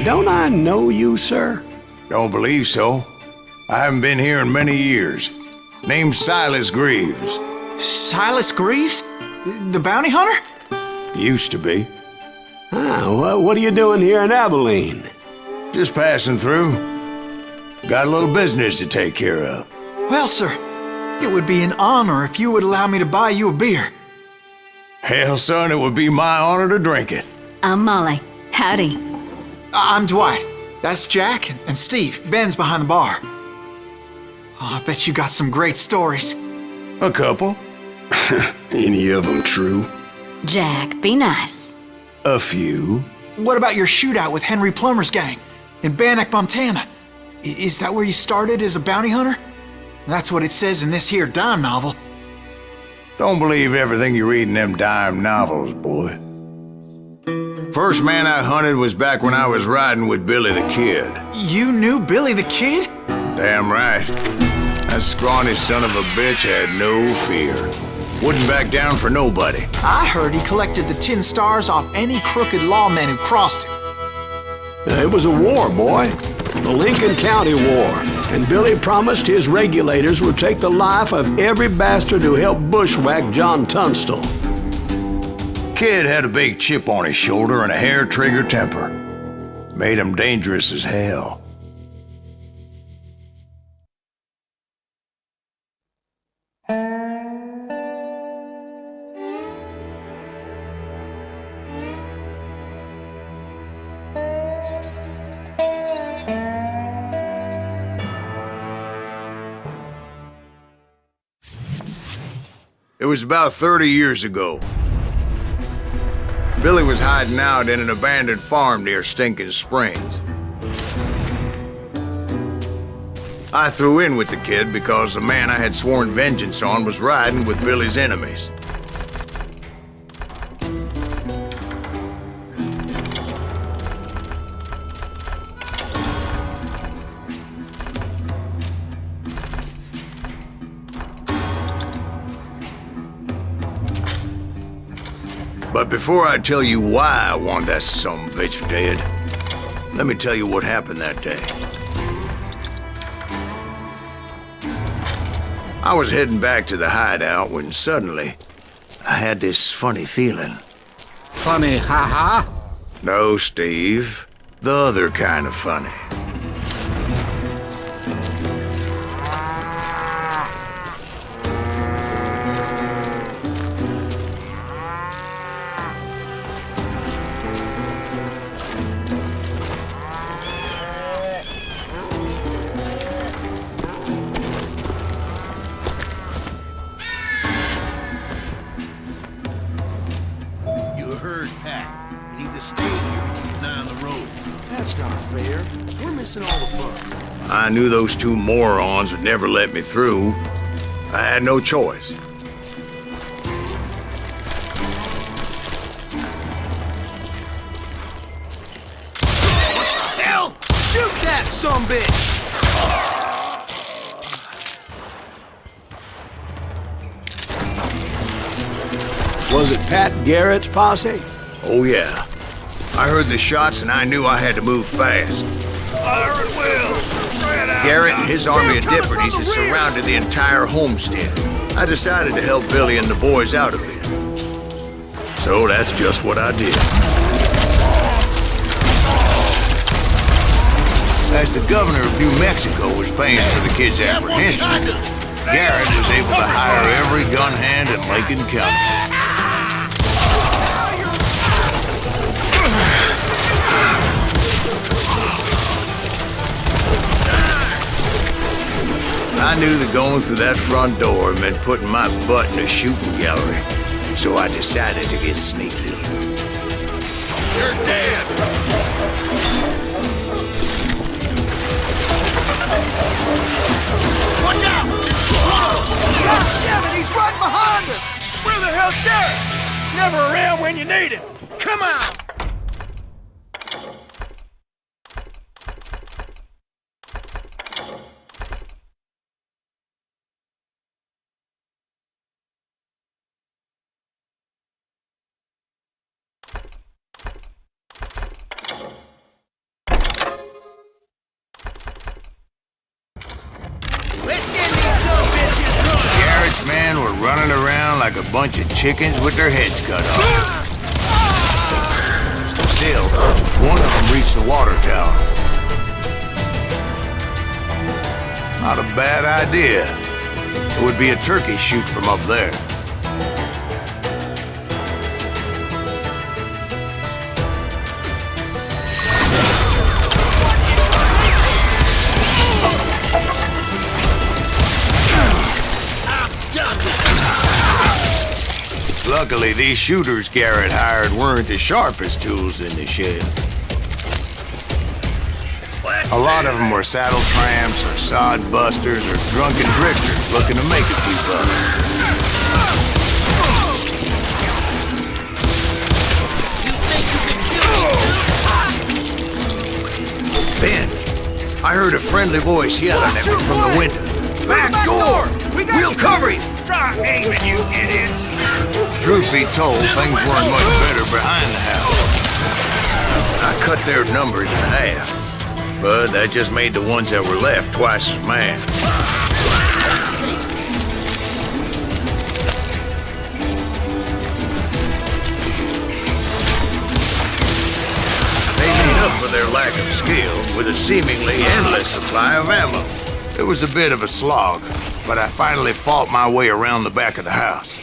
don't I know you, sir? Don't believe so. I haven't been here in many years. Name's Silas Greaves. Silas Greaves? The bounty hunter? Used to be. Well, what are you doing here in Abilene? Just passing through. Got a little business to take care of. Well, sir, it would be an honor if you would allow me to buy you a beer. Hell, son, it would be my honor to drink it. I'm Molly. Howdy. I'm Dwight. That's Jack and Steve. Ben's behind the bar. Oh, I bet you got some great stories. A couple. Any of them true? Jack, be nice. A few. What about your shootout with Henry Plummer's gang in Bannock, Montana? Is that where you started as a bounty hunter? That's what it says in this here dime novel. Don't believe everything you read in them dime novels, boy. First man I hunted was back when I was riding with Billy the Kid. You knew Billy the Kid? Damn right. That scrawny son of a bitch had no fear. Wouldn't back down for nobody. I heard he collected the 10 stars off any crooked lawman who crossed him. It was a war, boy. The Lincoln County War. And Billy promised his regulators would take the life of every bastard who helped bushwhack John Tunstall. Kid had a big chip on his shoulder and a hair-trigger temper. Made him dangerous as hell. It was about 30 years ago. Billy was hiding out in an abandoned farm near Stinking Springs. I threw in with the kid because the man I had sworn vengeance on was riding with Billy's enemies. But before I tell you why I want that sumbitch dead, let me tell you what happened that day. I was heading back to the hideout when suddenly I had this funny feeling. Funny, ha-ha? No, Steve. The other kind of funny. I knew those two morons would never let me through. I had no choice. Hell! Shoot that sumbitch! Was it Pat Garrett's posse? Oh, yeah. I heard the shots and I knew I had to move fast. Fire at will! Garrett and his army of deputies had surrounded the entire homestead. I decided to help Billy and the boys out a bit. So that's just what I did. As the governor of New Mexico was paying for the kid's apprehension, Garrett was able to hire every gun hand in Lincoln County. I knew that going through that front door meant putting my butt in a shooting gallery, so I decided to get sneaky. You're dead! Watch out! God damn it, he's right behind us! Where the hell's Garrett? Never around when you need him. Come on! Garrett's men were running around like a bunch of chickens with their heads cut off. Still, one of them reached the water tower. Not a bad idea. It would be a turkey shoot from up there. Luckily, these shooters Garrett hired weren't as sharp as tools in the shed. A lot of them were saddle tramps or sod busters or drunken drifters looking to make a few bucks. Then, I heard a friendly voice yelling at me from the window. Back door! We'll cover you! Try aiming, you idiots! Truth be told, things weren't much better behind the house. I cut their numbers in half, but that just made the ones that were left twice as mad. They made up for their lack of skill with a seemingly endless supply of ammo. It was a bit of a slog, but I finally fought my way around the back of the house.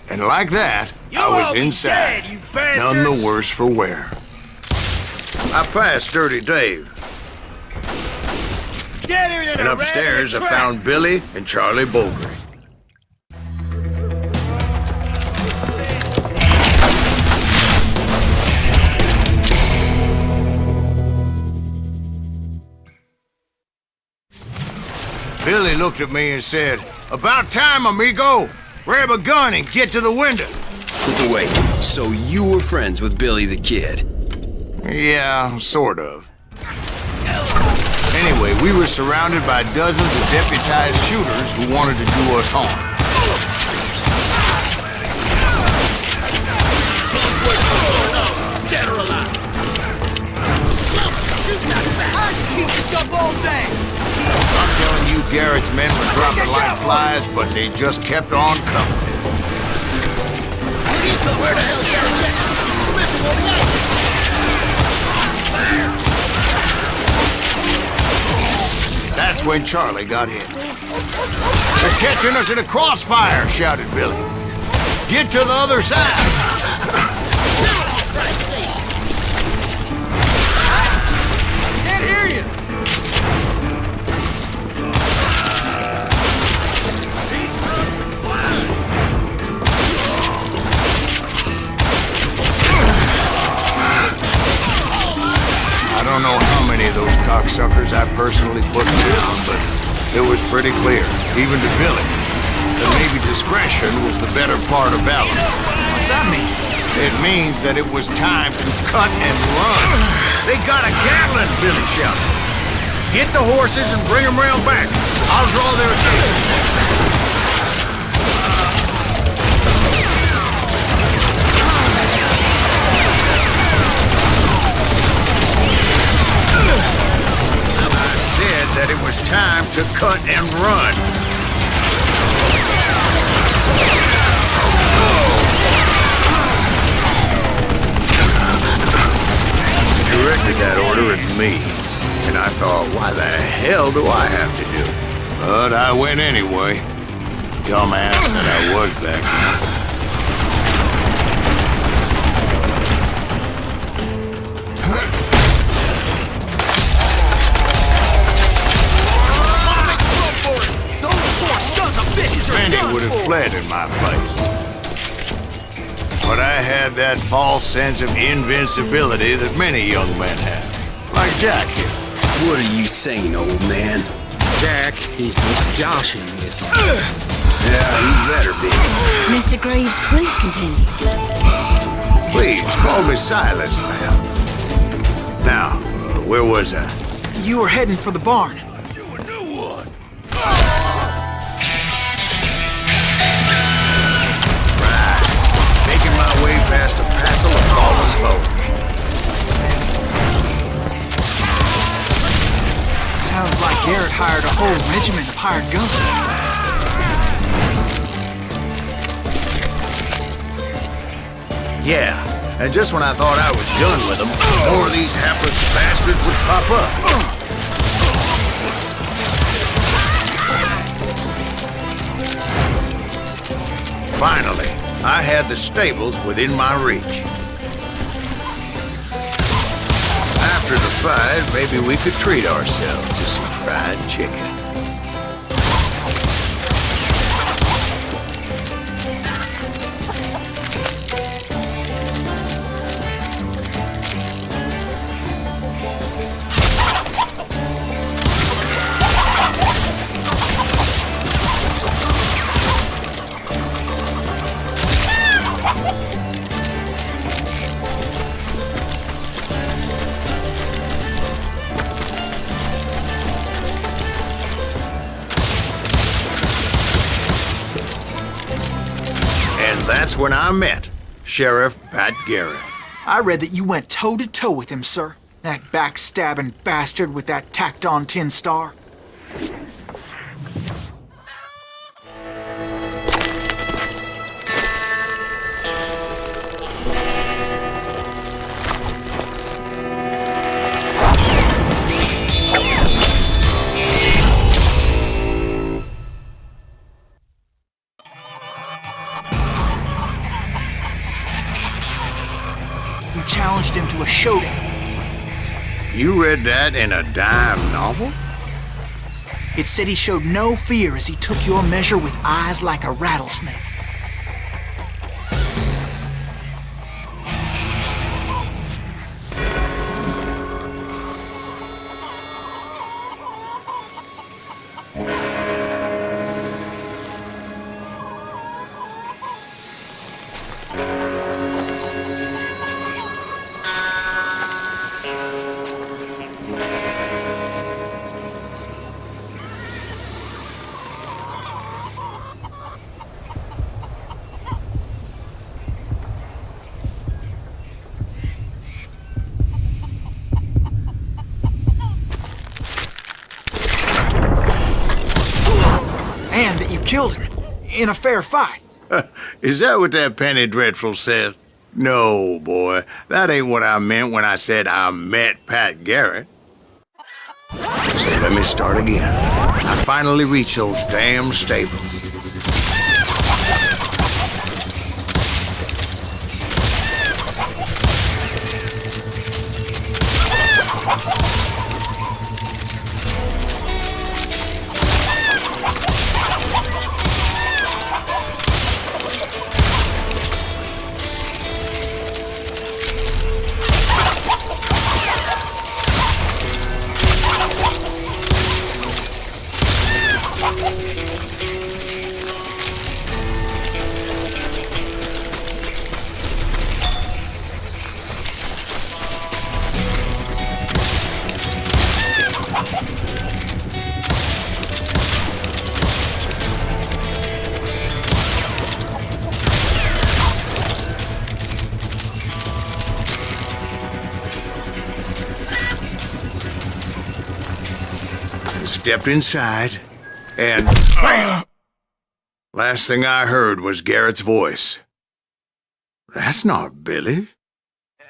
And like that, I was inside, none the worse for wear. I passed Dirty Dave. And upstairs, I found Billy and Charlie Bogey. Billy looked at me and said, "About time, amigo. Grab a gun and get to the window." Wait, so you were friends with Billy the Kid? Yeah, sort of. Anyway, we were surrounded by dozens of deputized shooters who wanted to do us harm. Dead or alive? I can keep this up all day! I'm telling you, Garrett's men were dropping like flies, but they just kept on coming. Where the hell is Garrett? Come in from all the ice! That's when Charlie got hit. "They're catching us in a crossfire," shouted Billy. "Get to the other side!" Can't hear you! I don't know how many of those cocksuckers I personally put down, but it was pretty clear, even to Billy, that maybe discretion was the better part of valor. What's that mean? It means that it was time to cut and run. "They got a Gatling," Billy shouted. "Get the horses and bring them round back. I'll draw their attention." That it was time to cut and run. He directed that order at me, and I thought, why the hell do I have to do it? But I went anyway. Dumbass that I was back then. Many would have fled in my place. But I had that false sense of invincibility that many young men have. Like Jack here. What are you saying, old man? Jack, he's just joshing with you. Yeah, he better be. Mr. Greaves, please continue. Please, call me Silas, ma'am. Now, where was I? You were heading for the barn. Making my way past a passel of fallen foes. Sounds like Garrett hired a whole regiment of hired guns. Yeah, and just when I thought I was done with them, more of these hapless bastards would pop up. Finally, I had the stables within my reach. After the fight, maybe we could treat ourselves to some fried chicken. That's when I met Sheriff Pat Garrett. I read that you went toe-to-toe with him, sir. That backstabbing bastard with that tacked-on tin star. Challenged him to a showdown. You read that in a dime novel? It said he showed no fear as he took your measure with eyes like a rattlesnake. And that you killed him in a fair fight. Is that what that Penny Dreadful said? No, boy. That ain't what I meant when I said I met Pat Garrett. So let me start again. I finally reached those damn stables. Stepped inside, and last thing I heard was Garrett's voice. That's not Billy.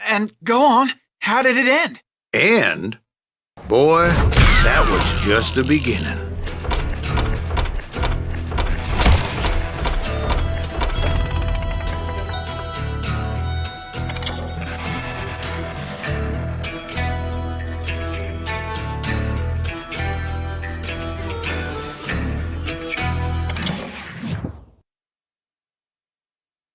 And go on, how did it end? And, boy, that was just the beginning.